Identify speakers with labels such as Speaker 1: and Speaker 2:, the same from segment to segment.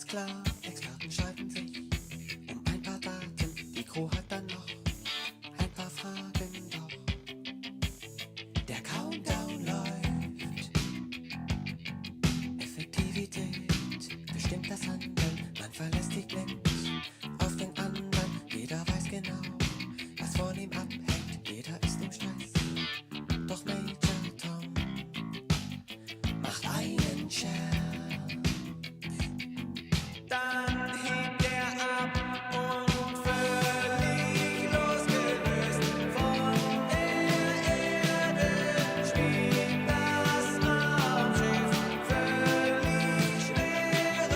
Speaker 1: Alles klar, Experten streiten sich ein paar Daten. Die Crew hat dann noch ein paar Fragen, doch der Countdown läuft. Effektivität bestimmt das Handeln. Man verlässt sich blind auf den anderen. Jeder weiß genau, was von ihm abhängt. Jeder ist im Stress. Doch Major Tom macht einen Scherz. Dann hebt er ab und völlig losgelöst von der Erde schwebt das Raumschiff völlig schwerelos.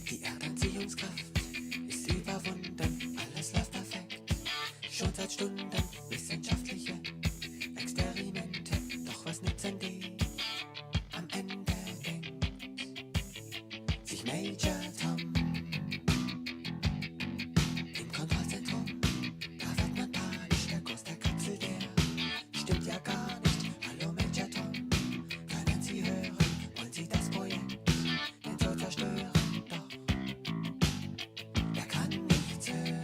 Speaker 1: Die Erdanziehungskraft ist überwunden, alles läuft perfekt. Schon seit Stunden wissenschaftliche Experimente. Doch was nützen die? Am Ende denkt sich Major Tom im Kontrollzentrum. Da wird man panisch, der Kurs der Kapsel, der stimmt ja gar nicht. Hallo Major Tom, können Sie hören? Wollen Sie das Projekt denn so zerstören? Doch er kann nichts hören.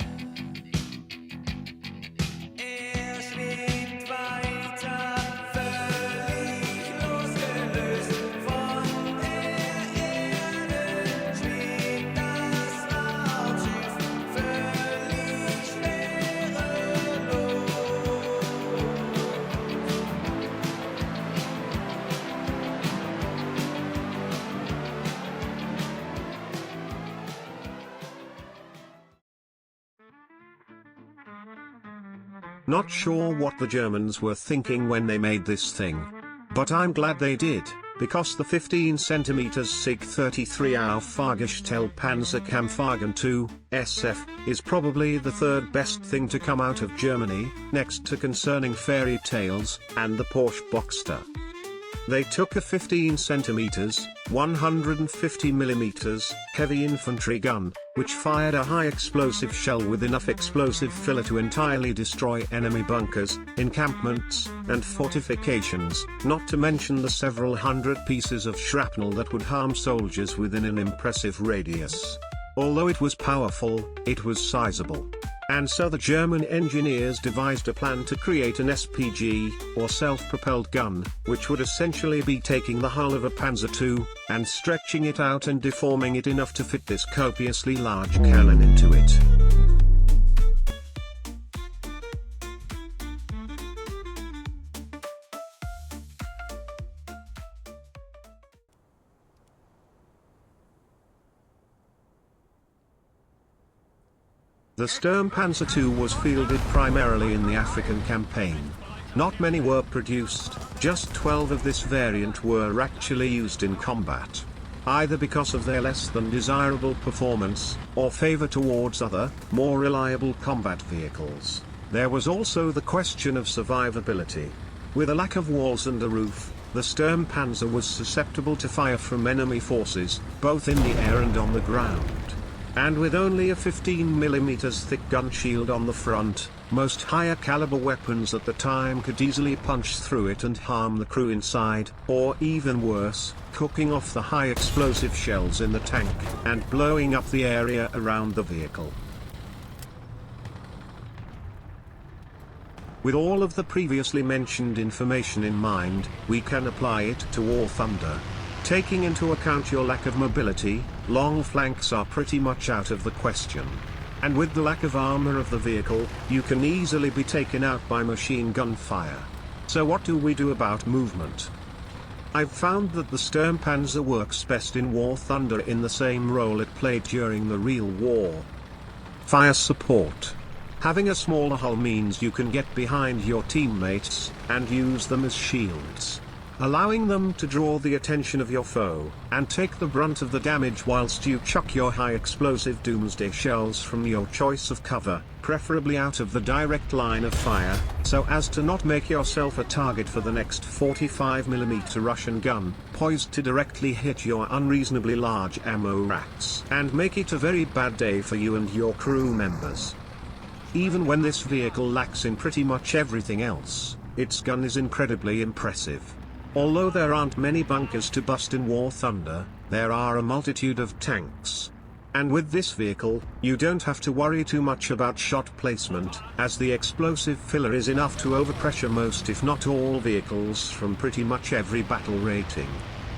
Speaker 1: Er schwebt weiter, völlig losgelöst von der Erde schwebt das Raumschiff völlig schwerelos.
Speaker 2: Not sure what the Germans were thinking when they made this thing. But I'm glad they did, because the 15 cm SIG 33 Sturmpanzer II, SF, is probably the third best thing to come out of Germany, next to Concerning Fairy Tales, and the Porsche Boxster. They took a 15 cm, 150 mm, heavy infantry gun, which fired a high explosive shell with enough explosive filler to entirely destroy enemy bunkers, encampments, and fortifications, not to mention the several hundred pieces of shrapnel that would harm soldiers within an impressive radius. Although it was powerful, it was sizable. And so the German engineers devised a plan to create an SPG, or self-propelled gun, which would essentially be taking the hull of a Panzer II, and stretching it out and deforming it enough to fit this copiously large cannon into it. The Sturmpanzer II was fielded primarily in the African campaign. Not many were produced, just 12 of this variant were actually used in combat. Either because of their less than desirable performance, or favor towards other, more reliable combat vehicles. There was also the question of survivability. With a lack of walls and a roof, the Sturmpanzer was susceptible to fire from enemy forces, both in the air and on the ground. And with only a 15 mm thick gun shield on the front, most higher caliber weapons at the time could easily punch through it and harm the crew inside, or even worse, cooking off the high explosive shells in the tank, and blowing up the area around the vehicle. With all of the previously mentioned information in mind, we can apply it to War Thunder. Taking into account your lack of mobility, long flanks are pretty much out of the question. And with the lack of armor of the vehicle, you can easily be taken out by machine gun fire. So what do we do about movement? I've found that the Sturmpanzer works best in War Thunder in the same role it played during the real war. Fire support. Having a smaller hull means you can get behind your teammates, and use them as shields, allowing them to draw the attention of your foe, and take the brunt of the damage whilst you chuck your high explosive doomsday shells from your choice of cover, preferably out of the direct line of fire, so as to not make yourself a target for the next 45mm Russian gun, poised to directly hit your unreasonably large ammo racks and make it a very bad day for you and your crew members. Even when this vehicle lacks in pretty much everything else, its gun is incredibly impressive. Although there aren't many bunkers to bust in War Thunder, there are a multitude of tanks. And with this vehicle, you don't have to worry too much about shot placement, as the explosive filler is enough to overpressure most if not all vehicles from pretty much every battle rating.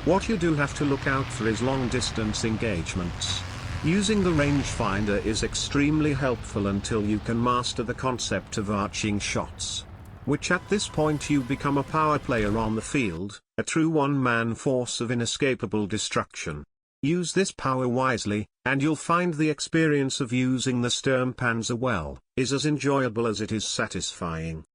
Speaker 2: What you do have to look out for is long-distance engagements. Using the rangefinder is extremely helpful until you can master the concept of arching shots, which at this point you become a power player on the field, a true one-man force of inescapable destruction. Use this power wisely, and you'll find the experience of using the Sturmpanzer well, is as enjoyable as it is satisfying.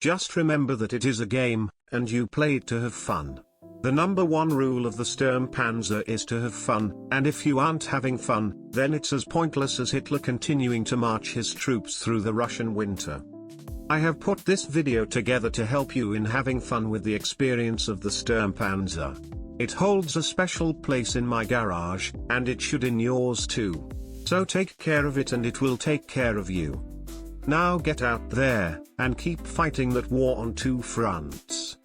Speaker 2: Just remember that it is a game, and you play it to have fun. The number one rule of the Sturmpanzer is to have fun, and if you aren't having fun, then it's as pointless as Hitler continuing to march his troops through the Russian winter. I have put this video together to help you in having fun with the experience of the Sturmpanzer. It holds a special place in my garage, and it should in yours too. So take care of it and it will take care of you. Now get out there, and keep fighting that war on two fronts.